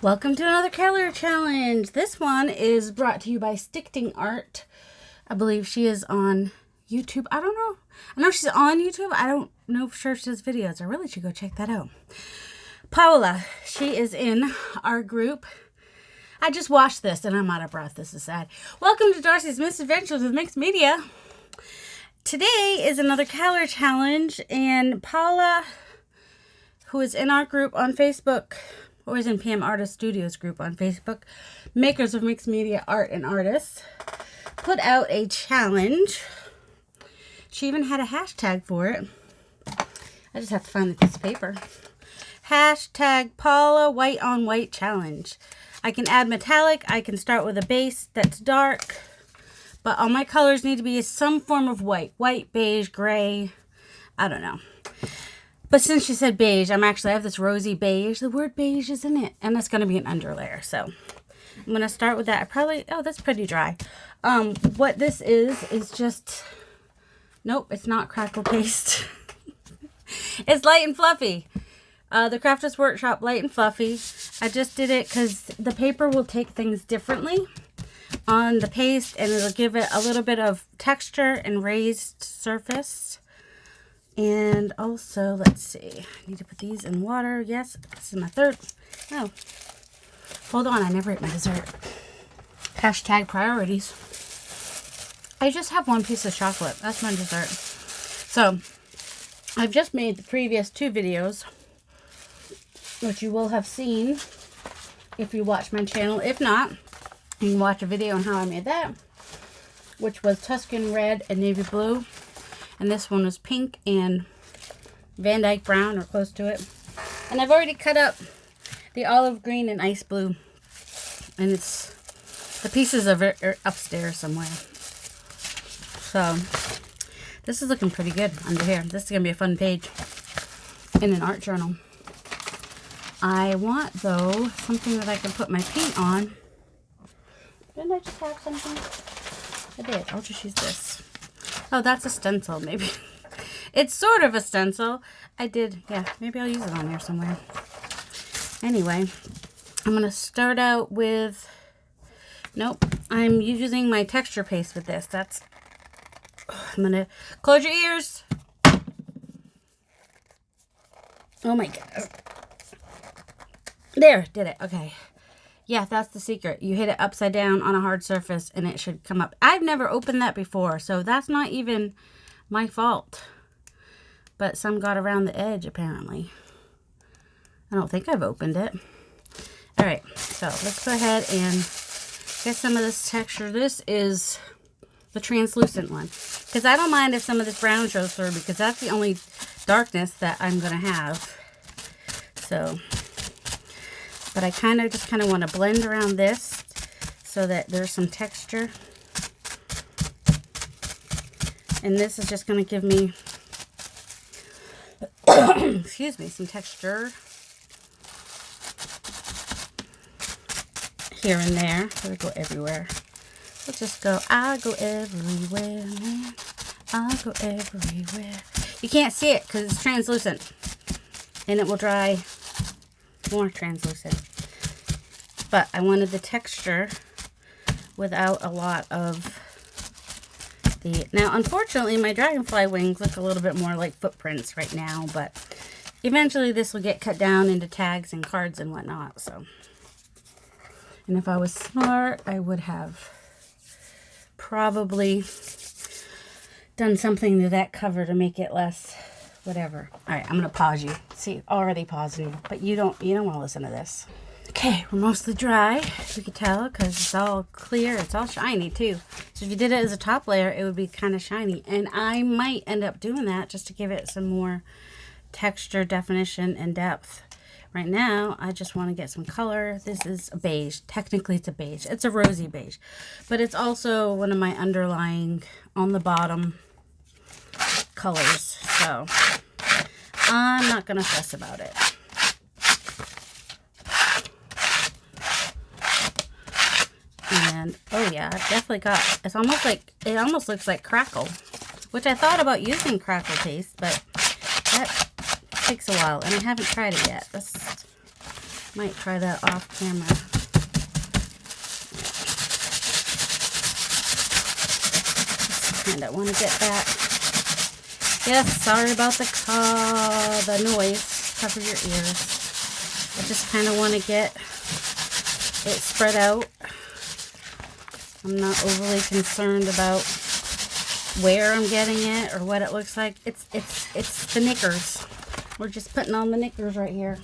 Welcome to another color challenge. This one is brought to you by Stickting Art. I believe she is on YouTube. I don't know. I know she's on YouTube. I don't know for sure she does videos. I really should go check that out. Paola, she is in our group. I just watched this and I'm out of breath. This is sad. Welcome to Darcy's Misadventures with Mixed Media. Today is another color challenge, and Paola, who is in our group on Facebook, or is in PM Artist Studios group on Facebook, makers of mixed media art and artists, put out a challenge. She even had a hashtag for it. I just have to find the piece of paper. Hashtag Paola White on White Challenge. I can add metallic. I can start with a base that's dark. But all my colors need to be some form of white. White, beige, gray. I don't know. But since she said beige, I have this rosy beige. The word beige is in it. And it's going to be an underlayer. So I'm going to start with that. Oh, that's pretty dry. What this is just, nope, it's not crackle paste. It's light and fluffy. The Crafters Workshop Light and Fluffy. I just did it because the paper will take things differently on the paste. And it'll give it a little bit of texture and raised surface. And also, let's see, I need to put these in water. Yes, this is my third. Oh, hold on, I never ate my dessert. Hashtag priorities. I just have one piece of chocolate. That's my dessert. So, I've just made the previous two videos, which you will have seen if you watch my channel. If not, you can watch a video on how I made that, which was Tuscan red and navy blue. And this one was pink and Van Dyke brown, or close to it. And I've already cut up the olive green and ice blue. And the pieces of it are upstairs somewhere. So, this is looking pretty good under here. This is going to be a fun page in an art journal. I want, though, something that I can put my paint on. Didn't I just have something? I did. I'll just use this. Oh, that's a stencil, maybe. It's sort of a stencil. Yeah, maybe I'll use it on here somewhere. Anyway, I'm going to start out with, nope, I'm using my texture paste with this. I'm going to close your ears. Oh my God. There, did it. Okay. Yeah, that's the secret. You hit it upside down on a hard surface and it should come up. I've never opened that before, so that's not even my fault. But some got around the edge, apparently. I don't think I've opened it. All right, so let's go ahead and get some of this texture. This is the translucent one, because I don't mind if some of this brown shows through, because that's the only darkness that I'm going to have. So... but I just kind of want to blend around this so that there's some texture. And this is just going to give me, excuse me, some texture here and there. It'll go everywhere. Let's just go, I'll go everywhere, man. I'll go everywhere. You can't see it because it's translucent. And it will dry more translucent. But I wanted the texture without a lot of the... Now, unfortunately, my dragonfly wings look a little bit more like footprints right now, but eventually this will get cut down into tags and cards and whatnot, so... And if I was smart, I would have probably done something to that cover to make it less... whatever. All right, I'm going to pause you. See, already pausing, but you don't want to listen to this. Okay, we're mostly dry, you can tell, because it's all clear. It's all shiny, too. So if you did it as a top layer, it would be kind of shiny. And I might end up doing that just to give it some more texture, definition, and depth. Right now, I just want to get some color. This is a beige. Technically, it's a beige. It's a rosy beige. But it's also one of my underlying, on the bottom, colors. So, I'm not going to fuss about it. And, oh yeah, I've definitely got, it almost looks like crackle. Which I thought about using crackle paste, but that takes a while, and I haven't tried it yet. Might try that off camera. Just kind of want to get that. Yes, sorry about the noise. Cover your ears. I just kind of want to get it spread out. I'm not overly concerned about where I'm getting it or what it looks like. It's the knickers. We're just putting on the knickers right here.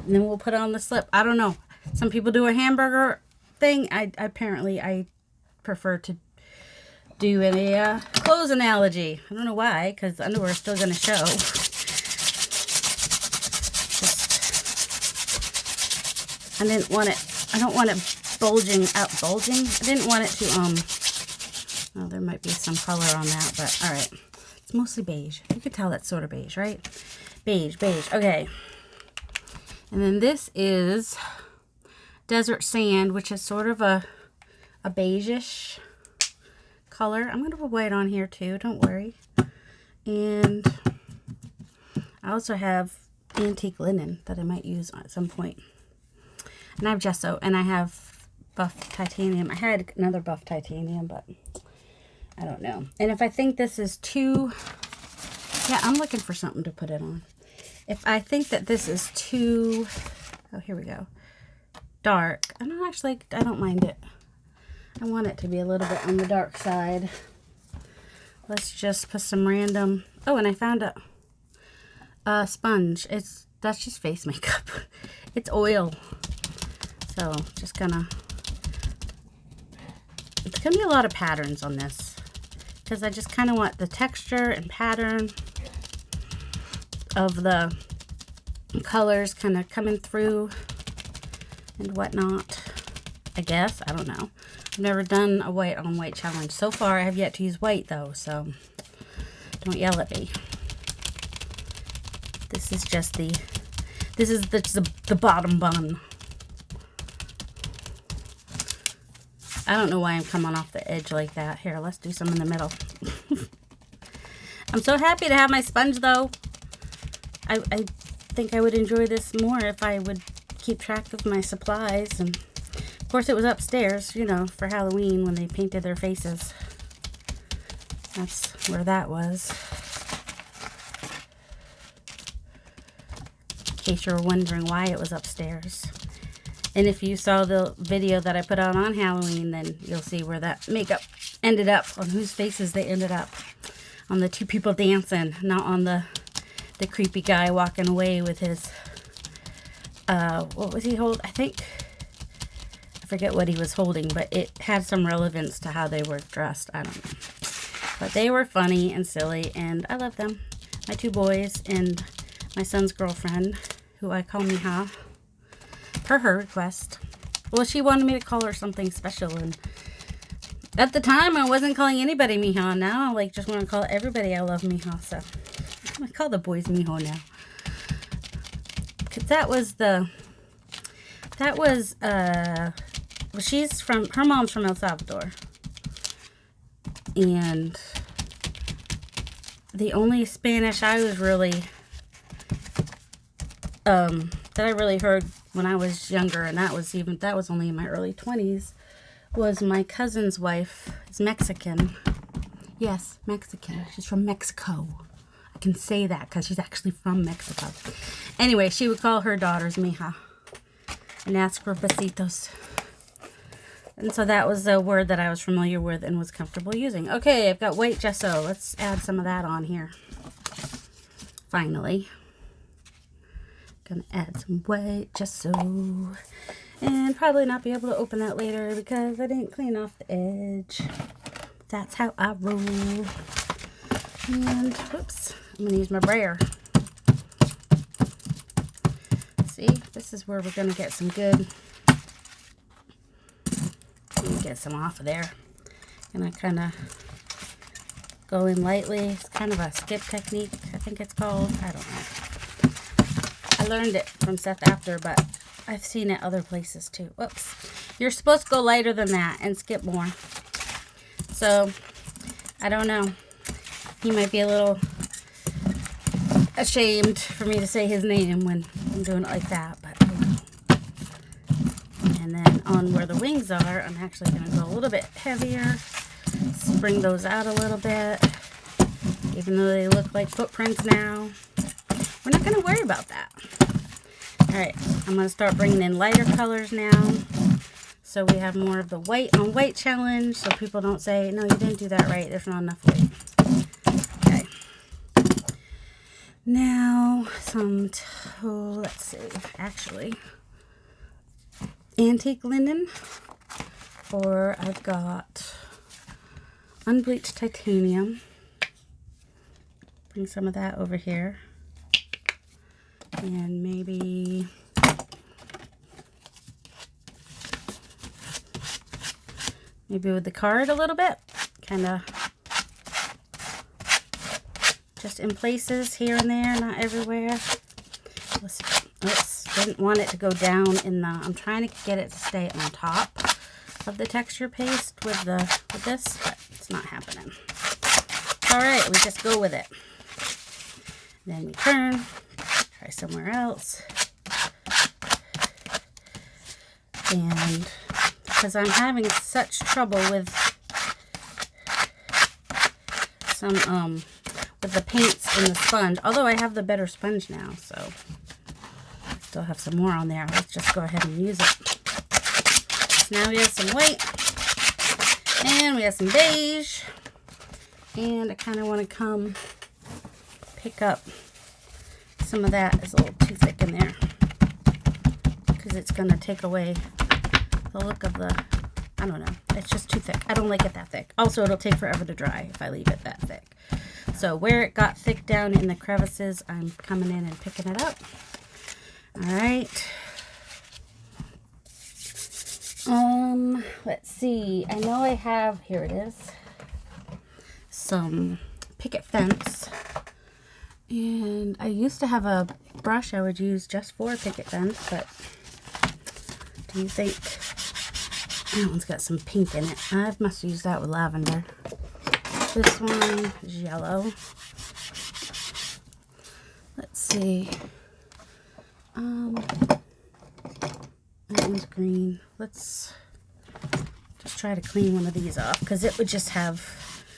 And then we'll put on the slip. I don't know. Some people do a hamburger thing. I prefer to do a clothes analogy. I don't know why, because underwear is still going to show. I didn't want it. I don't want it bulging out. Bulging? I didn't want it to oh, there might be some color on that, but all right. It's mostly beige. You could tell that's sort of beige, right? Beige. Okay. And then this is Desert Sand, which is sort of a beige-ish color. I'm going to put white on here too, don't worry. And I also have antique linen that I might use at some point. And I have gesso, and I have buff titanium. I had another buff titanium, but I don't know. And if I think this is too... Yeah, I'm looking for something to put it on. If I think that this is too... Oh, here we go. Dark. I don't mind it. I want it to be a little bit on the dark side. Let's just put some random... Oh, and I found a sponge. That's just face makeup. It's oil. So, just gonna... It's gonna be a lot of patterns on this, because I just kind of want the texture and pattern of the colors kind of coming through and whatnot, I guess. I don't know. I've never done a white on white challenge. So far, I have yet to use white, though, so don't yell at me. This is just the bottom bun. I don't know why I'm coming off the edge like that. Here, let's do some in the middle. I'm so happy to have my sponge, though. I think I would enjoy this more if I would keep track of my supplies. And of course, it was upstairs, you know, for Halloween when they painted their faces. That's where that was. In case you were wondering why it was upstairs. And if you saw the video that I put out on Halloween, then you'll see where that makeup ended up, on whose faces they ended up. On the two people dancing, not on the creepy guy walking away with his, what was he holding? I forget what he was holding, but it had some relevance to how they were dressed. I don't know. But they were funny and silly, and I love them. My two boys and my son's girlfriend, who I call Miha, per her request. Well, she wanted me to call her something special, and at the time I wasn't calling anybody Miha. Now I just want to call everybody I love Miha, so I call the boys Miho now. Cause her mom's from El Salvador, and the only Spanish I was really that I really heard when I was younger, and that was only in my early 20s, was my cousin's wife is Mexican. Yes, Mexican. She's from Mexico. I can say that because she's actually from Mexico. Anyway, she would call her daughters Mija and ask for besitos. And so that was a word that I was familiar with and was comfortable using. Okay, I've got white gesso. Let's add some of that on here. Finally. Gonna add some white gesso, and probably not be able to open that later because I didn't clean off the edge. That's how I roll. And whoops, I'm gonna use my brayer. See, this is where we're gonna get some good. Let me get some off of there. And I kind of go in lightly. It's kind of a skip technique, I think it's called. I don't know. I learned it from Seth After, but I've seen it other places too. Whoops. You're supposed to go lighter than that and skip more. So, I don't know. He might be a little ashamed for me to say his name when I'm doing it like that, but And then on where the wings are, I'm actually going to go a little bit heavier, bring those out a little bit, even though they look like footprints now. We're not going to worry about that. All right, I'm going to start bringing in lighter colors now. So we have more of the white on white challenge, so people don't say, no, you didn't do that right. There's not enough white. Okay. Now, let's see, actually, antique linen, or I've got unbleached titanium. Bring some of that over here. And maybe with the card a little bit, kind of just in places here and there, not everywhere. Didn't want it to go down in the, I'm trying to get it to stay on top of the texture paste with this, but it's not happening. All right, we just go with it. Then we turn, try somewhere else. And because I'm having such trouble with some, with the paints in the sponge, although I have the better sponge now, so I still have some more on there. Let's just go ahead and use it. So now we have some white, and we have some beige, and I kind of want to come pick up some of that. Is a little too thick in there because it's going to take away the look of the, I don't know, it's just too thick. I don't like it that thick. Also, it'll take forever to dry if I leave it that thick. So where it got thick down in the crevices, I'm coming in and picking it up. All right. Let's see. I know I have, here it is, some picket fence. And I used to have a brush I would use just for picket fence, but do you think, that one's got some pink in it. I must use that with lavender. This one is yellow. Let's see. That one's green. Let's just try to clean one of these off, because it would just have,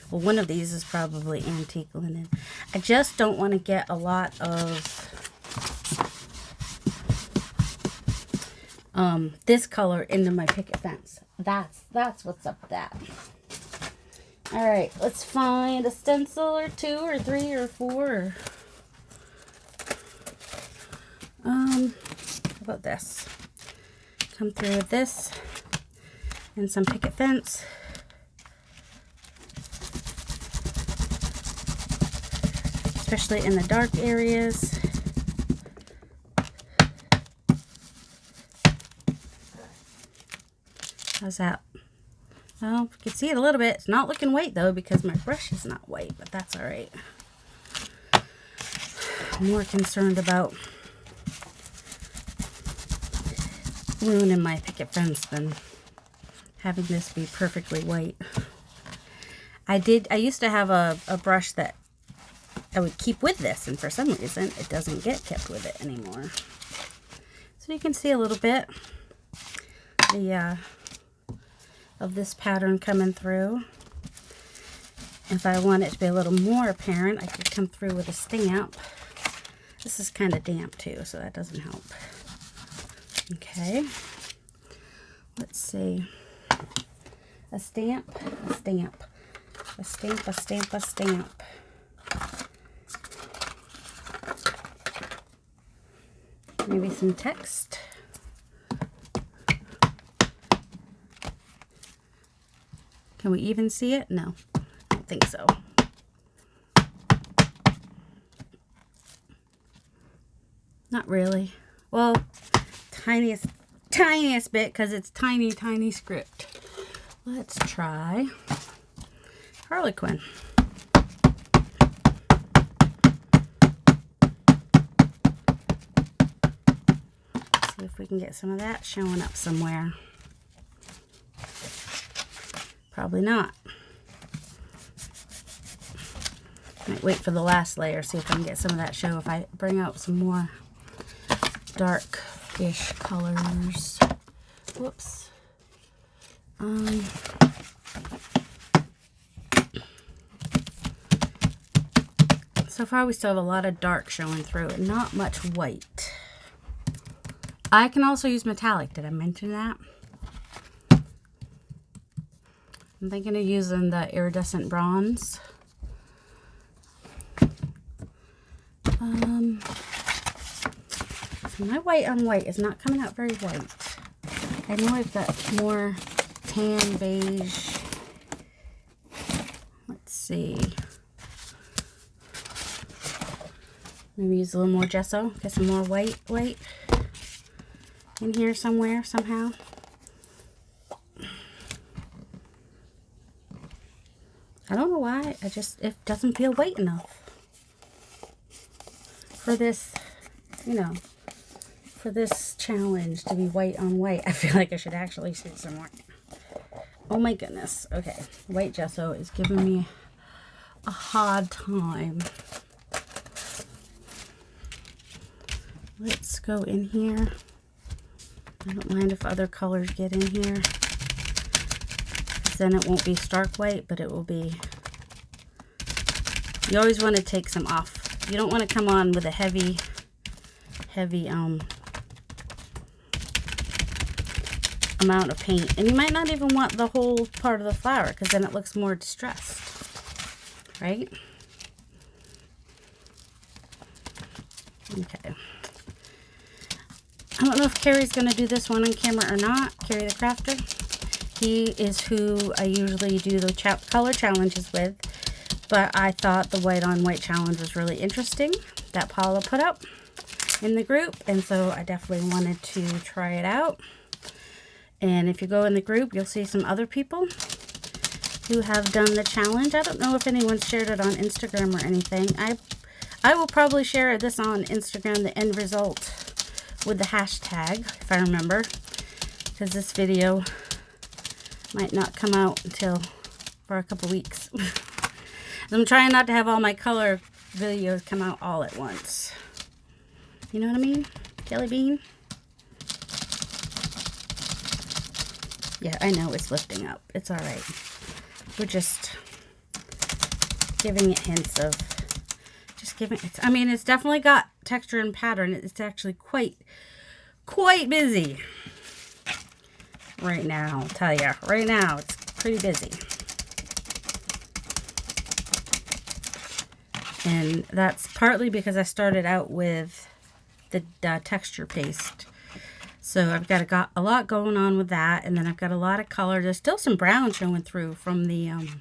well, one of these is probably antique linen. I just don't want to get a lot of this color into my picket fence. That's what's up with that. All right, let's find a stencil or 2 or 3 or 4. How about this? Come through with this and some picket fence. Especially in the dark areas. How's that? Well, you can see it a little bit. It's not looking white though, because my brush is not white, but that's all right. I'm more concerned about ruining my picket fence than having this be perfectly white. I used to have a brush that I would keep with this, and for some reason it doesn't get kept with it anymore. So you can see a little bit of this pattern coming through. If I want it to be a little more apparent, I could come through with a stamp. This is kind of damp too, so that doesn't help. Okay, let's see. A stamp, a stamp, a stamp, a stamp, a stamp. Maybe some text. Can we even see it? No, I don't think so. Not really. Well, tiniest bit, because it's tiny script. Let's try Harlequin. See if we can get some of that showing up somewhere. Probably not. Might wait for the last layer, see if I can get some of that show if I bring out some more dark-ish colors. Whoops. So far we still have a lot of dark showing through and not much white. I can also use metallic. Did I mention that? I'm thinking of using the iridescent bronze. So my white on white is not coming out very white. I know I've got more tan beige. Let's see. Maybe use a little more gesso. Get some more white in here somewhere, somehow. I don't know why. It doesn't feel white enough for this, you know, for this challenge to be white on white. I feel like I should actually see some more. Oh my goodness. Okay. White gesso is giving me a hard time. Let's go in here. I don't mind if other colors get in here, because then it won't be stark white, but it will be... You always want to take some off. You don't want to come on with a heavy amount of paint. And you might not even want the whole part of the flower, because then it looks more distressed, right? Okay. I don't know if Carrie's going to do this one on camera or not. Carrie the Crafter. He is who I usually do the color challenges with. But I thought the white on white challenge was really interesting that Paula put up in the group. And so I definitely wanted to try it out. And if you go in the group, you'll see some other people who have done the challenge. I don't know if anyone's shared it on Instagram or anything. I will probably share this on Instagram, the end result, with the hashtag, if I remember, because this video might not come out until for a couple weeks. I'm trying not to have all my color videos come out all at once. You know what I mean? Jelly bean? Yeah, I know it's lifting up. It's all right. We're just giving it hints of, just giving it, I mean, it's definitely got texture and pattern. It's actually quite busy right now. I'll tell you, right now it's pretty busy. And that's partly because I started out with the texture paste. So I've got a lot going on with that, and then I've got a lot of color. There's still some brown showing through from the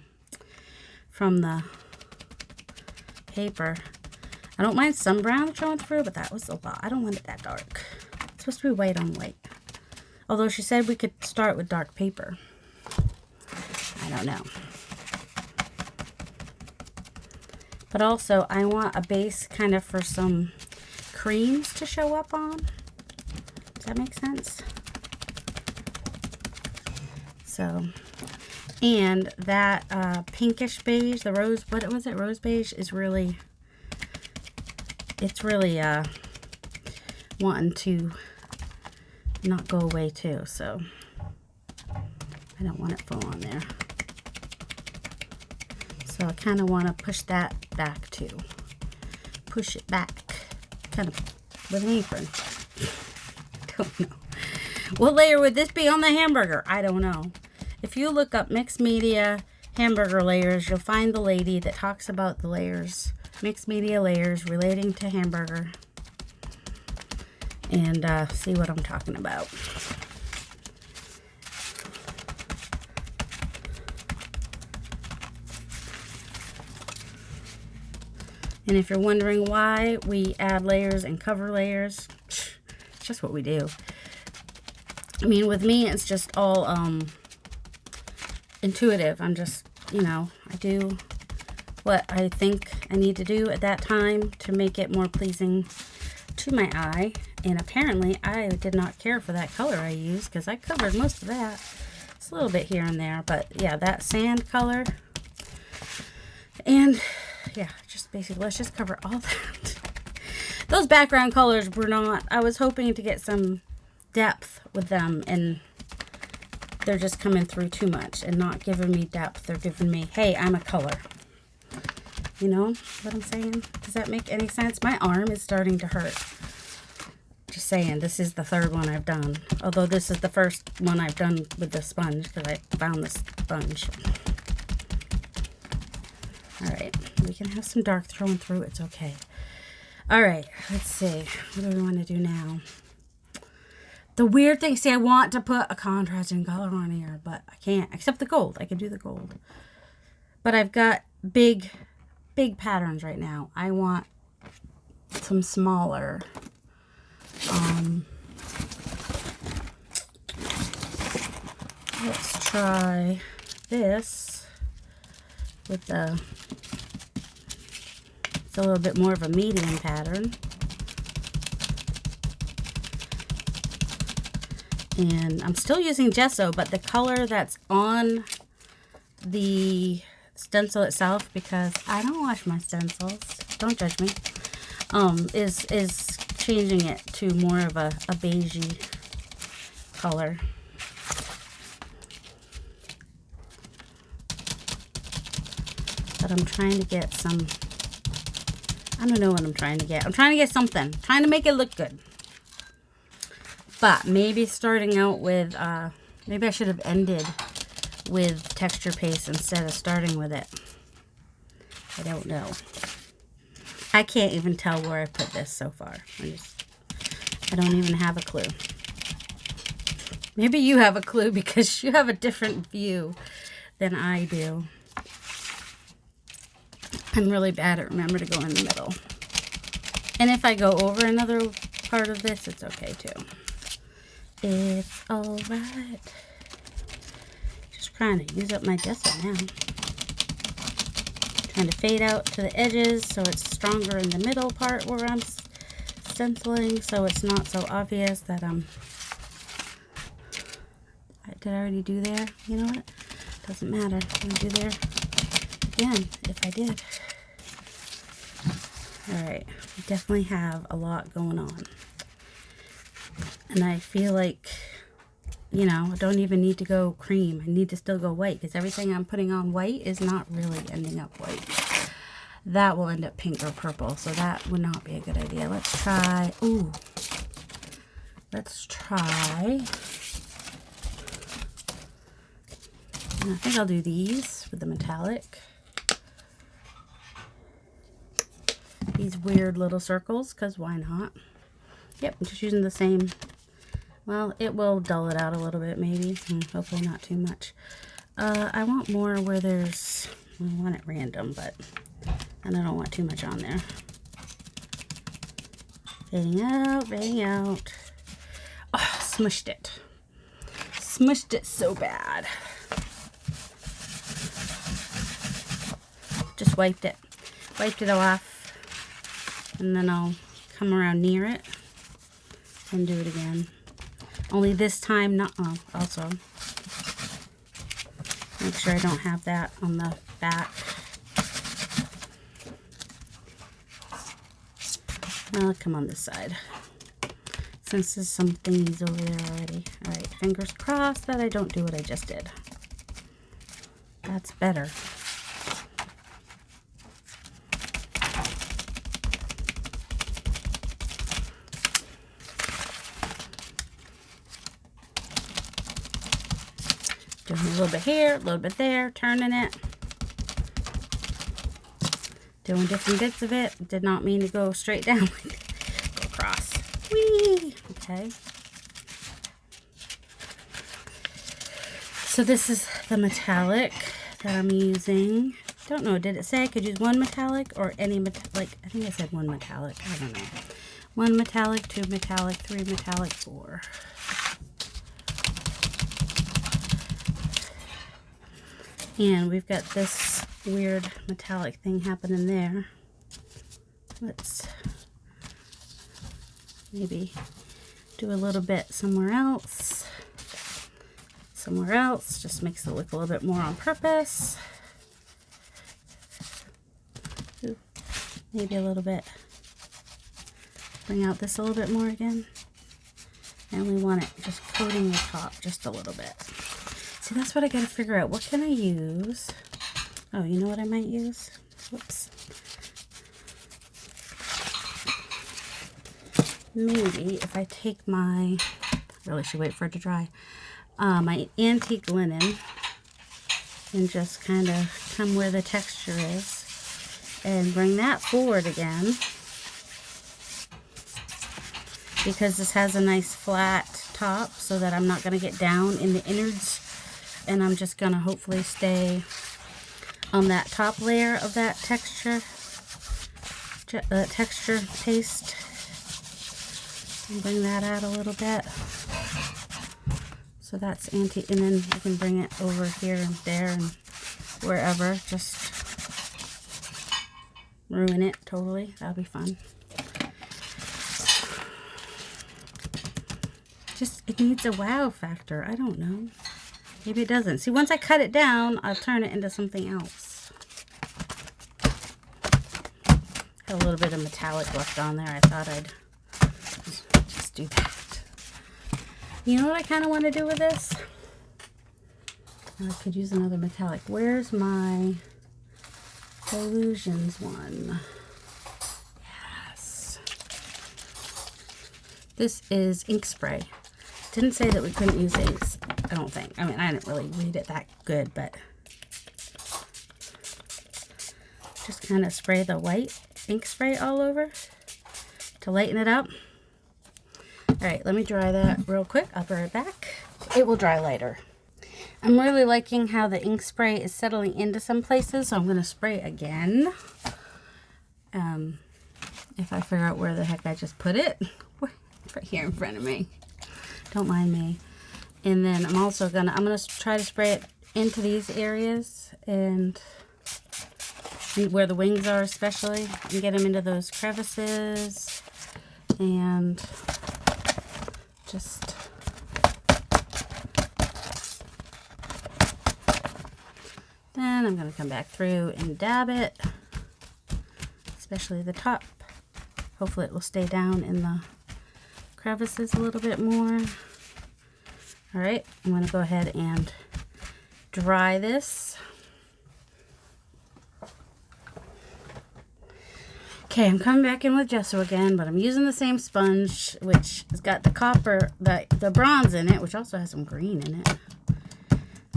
paper. I don't mind some brown showing through, but that was a lot. I don't want it that dark. It's supposed to be white on white. Although she said we could start with dark paper. I don't know. But also, I want a base kind of for some creams to show up on. Does that make sense? So, and that pinkish beige, the rose, what was it? Rose beige is really, it's really wanting to not go away too. So, I don't want it full on there. So I kind of want to push that back too. Push it back. Kind of with an apron. Don't know. What layer would this be on the hamburger? I don't know. If you look up mixed media hamburger layers, you'll find the lady that talks about the layers. Mixed media layers relating to hamburger. And see what I'm talking about. And if you're wondering why we add layers and cover layers, it's just what we do. I mean, with me, it's just all intuitive. I'm just, you know, I do what I think I need to do at that time to make it more pleasing to my eye. And apparently, I did not care for that color I used because I covered most of that. It's a little bit here and there, but yeah, that sand color. And yeah, just basically, let's just cover all that. Those background colors were not, I was hoping to get some depth with them, and they're just coming through too much and not giving me depth. They're giving me, hey, I'm a color. You know what I'm saying? Does that make any sense? My arm is starting to hurt. Just saying, this is the third one I've done. Although this is the first one I've done with the sponge because I found the sponge. Alright, we can have some dark thrown through. It's okay. Alright, let's see. What do we want to do now? The weird thing, see, I want to put a contrasting color on here, but I can't. Except the gold. I can do the gold. But I've got big patterns right now. I want some smaller. Let's try this with the, it's a little bit more of a medium pattern. And I'm still using gesso, but the color that's on the stencil itself, because I don't wash my stencils, don't judge me, is changing it to more of a beigey color. But I'm trying to get some, I don't know what I'm trying to get. I'm trying to get something. Trying to make it look good. But maybe starting out with, maybe I should have ended with texture paste instead of starting with it. I don't know. I can't even tell where I put this so far. I don't even have a clue. Maybe you have a clue because you have a different view than I do. I'm really bad at remember to go in the middle. And if I go over another part of this, it's okay too. It's alright. Just trying to use up my gesso now. Trying to fade out to the edges so it's stronger in the middle part where I'm stenciling, so it's not so obvious that I'm... Did I already do there? You know what? Doesn't matter. I'm going to do there again if I did. Alright, we definitely have a lot going on. And I feel like, you know, I don't even need to go cream. I need to still go white because everything I'm putting on white is not really ending up white. That will end up pink or purple, so that would not be a good idea. Let's try, ooh. Let's try, and I think I'll do these with the metallic. These weird little circles, because why not? Yep, I'm just using the same. Well, it will dull it out a little bit, maybe. Hopefully not too much. I want more where there's, well, I want it random, but, and I don't want too much on there. Fading out, fading out. Oh, smushed it. Smushed it so bad. Just wiped it. Wiped it off. And then I'll come around near it and do it again. Only this time, not, oh, also make sure I don't have that on the back. I'll come on this side since there's some thingies over there already. Alright, fingers crossed that I don't do what I just did. That's better. Doing a little bit here, a little bit there, turning it. Doing different bits of it. Did not mean to go straight down. Go across. Whee! Okay. So this is the metallic that I'm using. Don't know, did it say I could use one metallic or any metallic? I think I said one metallic. I don't know. One metallic, two metallic, three metallic, four. And we've got this weird metallic thing happening there. Let's maybe do a little bit somewhere else. Somewhere else. Just makes it look a little bit more on purpose. Ooh, maybe a little bit. Bring out this a little bit more again. And we want it just coating the top just a little bit. See, that's what I gotta figure out. What can I use? Oh, you know what I might use? Whoops. Maybe if I take my, I really should wait for it to dry, my antique linen and just kind of come where the texture is and bring that forward again, because this has a nice flat top so that I'm not going to get down in the innards, and I'm just going to hopefully stay on that top layer of that texture paste, and bring that out a little bit. So that's antique, and then you can bring it over here and there and wherever. Just ruin it totally. That'll be fun. Just, it needs a wow factor. I don't know. Maybe it doesn't. See, once I cut it down, I'll turn it into something else. Had a little bit of metallic left on there. I thought I'd just do that. You know what I kind of want to do with this? I could use another metallic. Where's my Illusions one? Yes. This is ink spray. Didn't say that we couldn't use inks, I don't think. I mean, I didn't really read it that good, but just kind of spray the white ink spray all over to lighten it up. All right, let me dry that real quick. I'll be right back. It will dry later. I'm really liking how the ink spray is settling into some places, so I'm going to spray again. If I figure out where the heck I just put it. Right here in front of me. Don't mind me. And then I'm also going to try to spray it into these areas and where the wings are especially, and get them into those crevices, and just then I'm going to come back through and dab it, especially the top. Hopefully it will stay down in the crevices a little bit more. All right, I'm going to go ahead and dry this. Okay, I'm coming back in with gesso again, but I'm using the same sponge, which has got the copper, the bronze in it, which also has some green in it.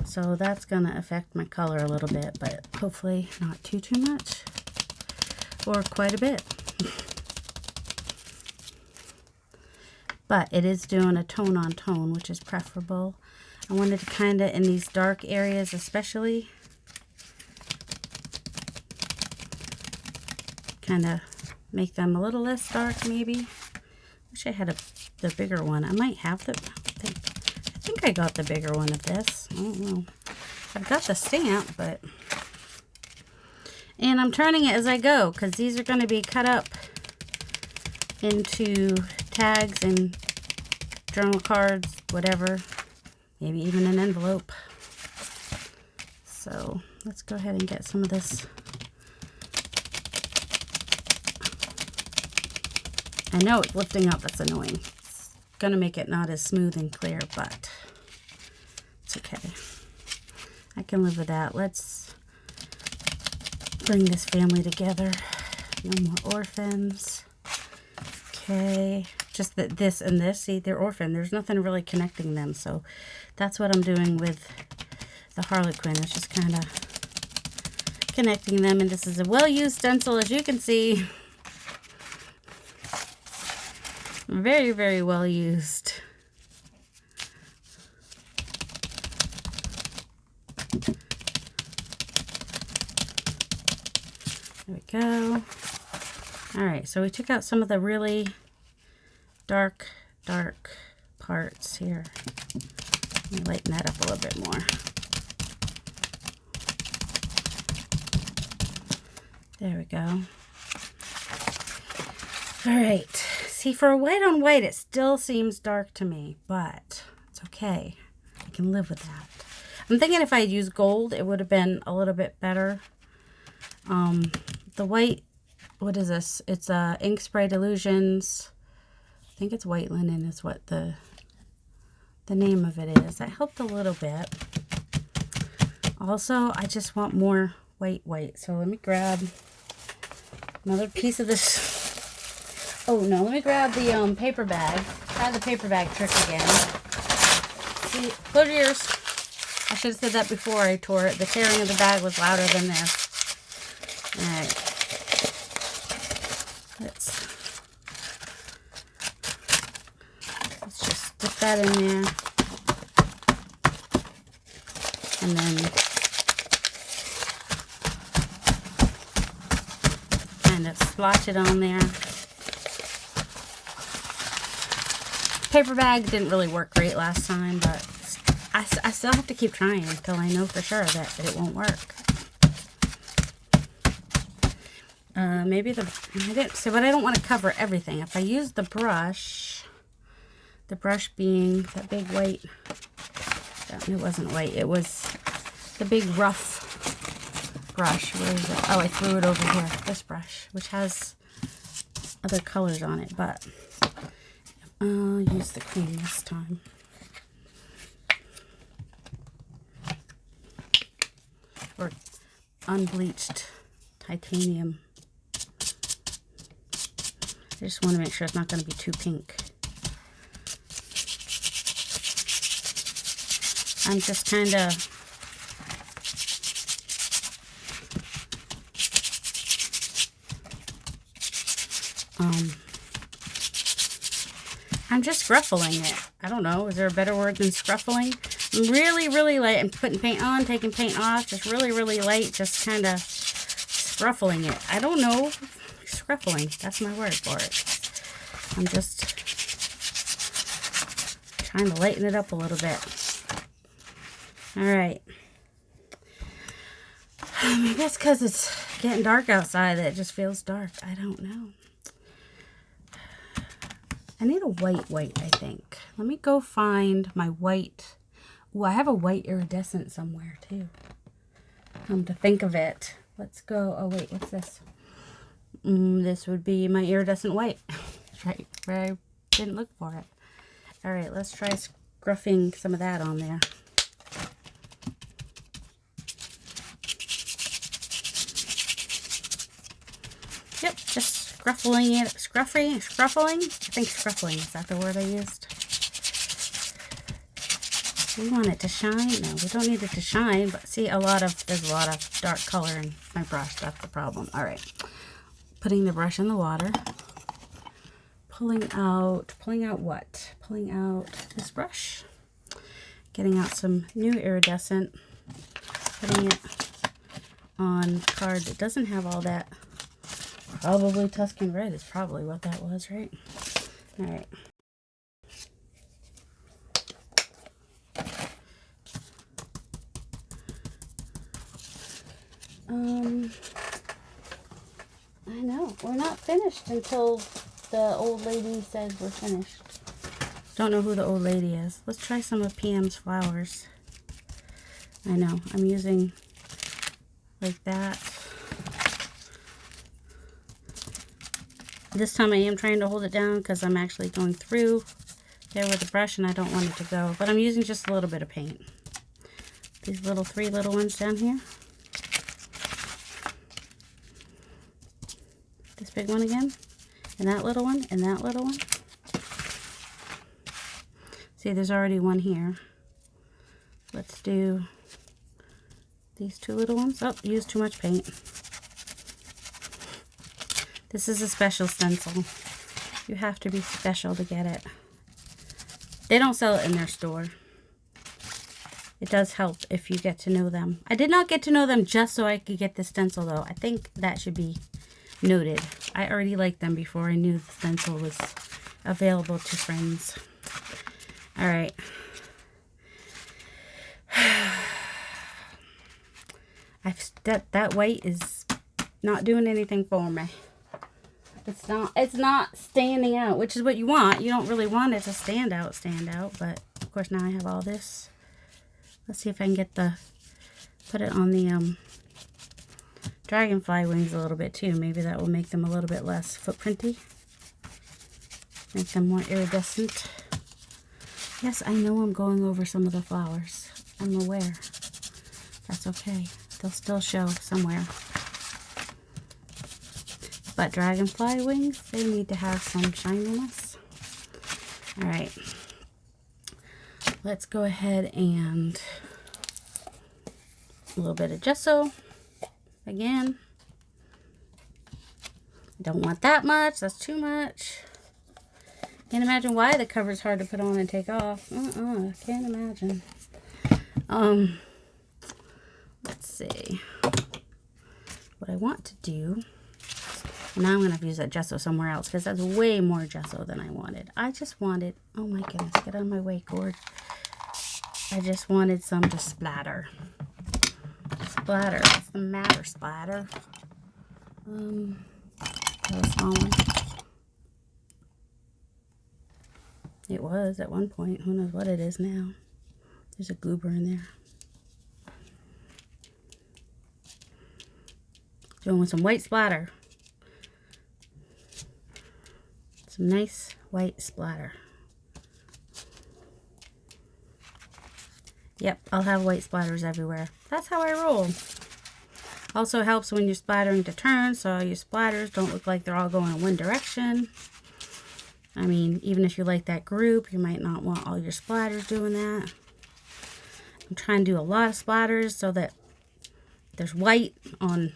So that's going to affect my color a little bit, but hopefully not too much, or quite a bit. But it is doing a tone on tone, which is preferable. I wanted to kind of, in these dark areas especially, kind of make them a little less dark maybe. Wish I had the bigger one. I might have I think I got the bigger one of this. I don't know. I've got the stamp, but... And I'm turning it as I go, because these are going to be cut up into tags and journal cards, whatever. Maybe even an envelope. So let's go ahead and get some of this. I know it's lifting up, that's annoying. It's gonna make it not as smooth and clear, but it's okay. I can live with that. Let's bring this family together. No more orphans. Okay, just that this and this, see, they're orphan. There's nothing really connecting them, so that's what I'm doing with the Harlequin. It's just kind of connecting them, and this is a well-used stencil, as you can see. Very, very well used. There we go. All right, so we took out some of the really dark parts here. Let me lighten that up a little bit more. There we go. All right. See, for a white on white, it still seems dark to me, but it's okay. I can live with that. I'm thinking if I had used gold, it would have been a little bit better. The white, what is this? It's Ink Spray Illusions. I think it's white linen is what the name of it is. That helped a little bit. Also, I just want more white. So let me grab another piece of this. Oh no, let me grab the paper bag. Try the paper bag trick again. See, close your ears. I should have said that before I tore it. The tearing of the bag was louder than this. Alright. Let's just stick that in there. And then kind of splotch it on there. Paper bag didn't really work great last time, but I still have to keep trying until I know for sure that it won't work. Maybe I didn't say, but I don't want to cover everything. If I use the brush being that big white, it wasn't white, it was the big rough brush. Where is it? Oh, I threw it over here. This brush, which has other colors on it, but I'll use the cream this time. Or unbleached titanium. I just want to make sure it's not going to be too pink. I'm just kind of I'm just scruffling it. I don't know. Is there a better word than scruffling? I'm really light. I'm putting paint on, taking paint off. Just really light. Just kind of scruffling it. I don't know. Scruffling. That's my word for it. I'm just trying to lighten it up a little bit. Alright. Maybe that's because it's getting dark outside that it just feels dark. I don't know. I need a white, I think. Let me go find my white. Ooh, I have a white iridescent somewhere, too. To think of it. Let's go. Oh, wait, what's this? This would be my iridescent white. Right where I didn't look for it. All right, let's try scruffing some of that on there. Yep, just scruffling it. Scruffling? I think scruffling. Is that the word I used? We want it to shine. No, we don't need it to shine, but see, there's a lot of dark color in my brush. That's the problem. All right. Putting the brush in the water. Pulling out what? Pulling out this brush. Getting out some new iridescent. Putting it on a card that doesn't have all that. Probably Tuscan Red is probably what that was, right? All right. I know. We're not finished until the old lady says we're finished. Don't know who the old lady is. Let's try some of PM's flowers. I know. I'm using like that. This time I am trying to hold it down because I'm actually going through there with the brush and I don't want it to go. But I'm using just a little bit of paint. These three little ones down here. This big one again. And that little one. And that little one. See, there's already one here. Let's do these two little ones. Oh, used too much paint. This is a special stencil. You have to be special to get it. They don't sell it in their store. It does help if you get to know them. I did not get to know them just so I could get the stencil, though. I think that should be noted. I already liked them before I knew the stencil was available to friends. All right. That white is not doing anything for me. It's not standing out, which is what you want. You don't really want it to stand out, but of course now I have all this. Let's see if I can put it on the dragonfly wings a little bit too. Maybe that will make them a little bit less footprinty. Make them more iridescent. Yes, I know I'm going over some of the flowers. I'm aware. That's okay. They'll still show somewhere. But dragonfly wings, they need to have some shininess. All right. Let's go ahead and a little bit of gesso again. Don't want that much. That's too much. Can't imagine why the cover's hard to put on and take off. Can't imagine. Let's see. What I want to do. Now I'm going to have to use that gesso somewhere else because that's way more gesso than I wanted. I just wanted, oh my goodness, get out of my way, cord. I just wanted some to splatter. Splatter. What's the matter, splatter? That was small one. It was at one point. Who knows what it is now. There's a goober in there. Doing with some white splatter. Some nice white splatter. Yep, I'll have white splatters everywhere. That's how I roll. Also helps when you're splattering to turn, so your splatters don't look like they're all going in one direction. I mean, even if you like that group, you might not want all your splatters doing that. I'm trying to do a lot of splatters so that there's white on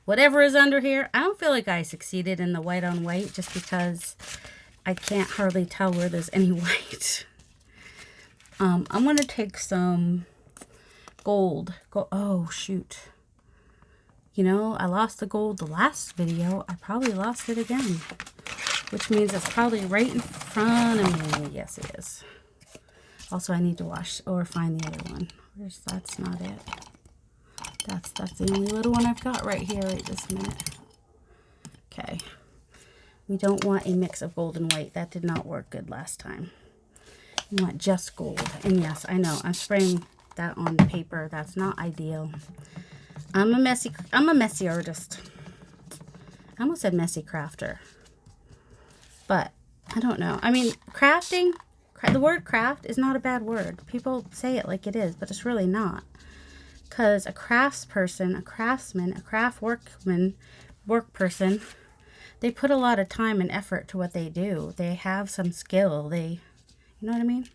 whatever is under here. I don't feel like I succeeded in the white on white just because I can't hardly tell where there's any white. I'm going to take some gold. Oh, shoot. You know, I lost the gold the last video. I probably lost it again. Which means it's probably right in front of me. Yes, it is. Also, I need to wash or find the other one. That's not it. That's the only little one I've got right here right this minute. Okay. We don't want a mix of gold and white. That did not work good last time. You want just gold. And yes, I know. I'm spraying that on paper. That's not ideal. I'm a messy artist. I almost said messy crafter. But I don't know. I mean, crafting, the word craft is not a bad word. People say it like it is, but it's really not. Because a craftsperson, a craftsman, a craft work person, they put a lot of time and effort to what they do. They have some skill. You know what I mean?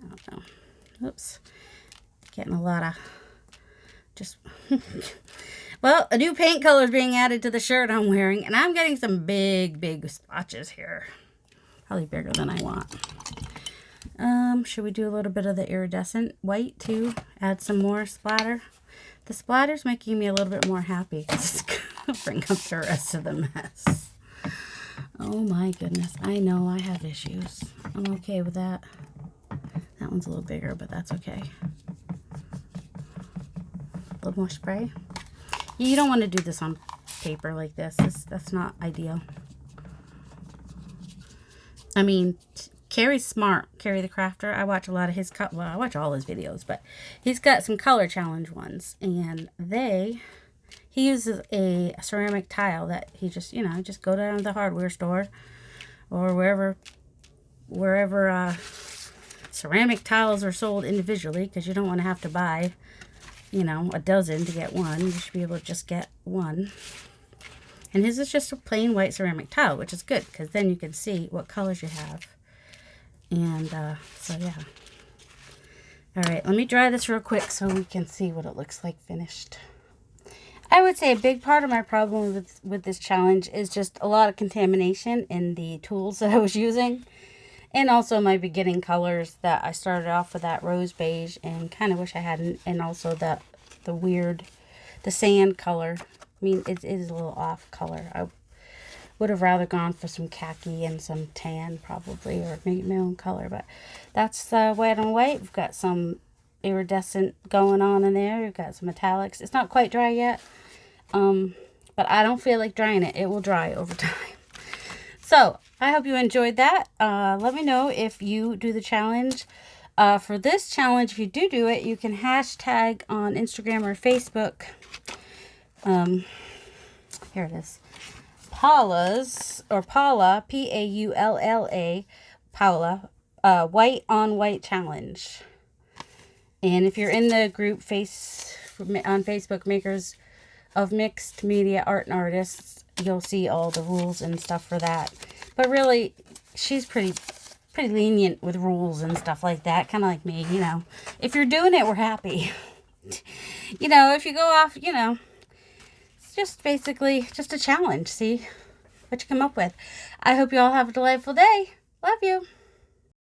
I don't know. Oops. Getting a lot of just... Well, a new paint color is being added to the shirt I'm wearing, and I'm getting some big, big splotches here. Probably bigger than I want. Should we do a little bit of the iridescent white too? Add some more splatter. The splatter's making me a little bit more happy because it's going to bring up the rest of the mess. Oh my goodness. I know I have issues. I'm okay with that. That one's a little bigger, but that's okay. A little more spray. You don't want to do this on paper like this. That's not ideal. I mean, Carrie's smart. Carrie the Crafter. I watch a lot of his, well, I watch all his videos, but he's got some color challenge ones. And he uses a ceramic tile that he just, you know, just go down to the hardware store or wherever ceramic tiles are sold individually, because you don't want to have to buy, you know, a dozen to get one. You should be able to just get one. And his is just a plain white ceramic tile, which is good because then you can see what colors you have. And so, yeah. All right, let me dry this real quick so we can see what it looks like finished. I would say a big part of my problem with this challenge is just a lot of contamination in the tools that I was using. And also my beginning colors that I started off with, that rose beige, and kind of wish I hadn't. And also the sand color. I mean, it is a little off color. I would have rather gone for some khaki and some tan probably, or maybe my own color. But that's white on white. We've got some iridescent going on in there. We've got some metallics. It's not quite dry yet. But I don't feel like drying it. It will dry over time. So, I hope you enjoyed that. Let me know if you do the challenge. For this challenge, if you do it, you can hashtag on Instagram or Facebook. Here it is. Paula's, or Paula, Paulla, Paula, white on white challenge. And if you're in the group on Facebook, Makers of Mixed Media Art and Artists, you'll see all the rules and stuff for that. But really, she's pretty lenient with rules and stuff like that, kind of like me, you know. If you're doing it, we're happy. You know, if you go off, you know, it's just basically just a challenge. See what you come up with. I hope you all have a delightful day. Love you.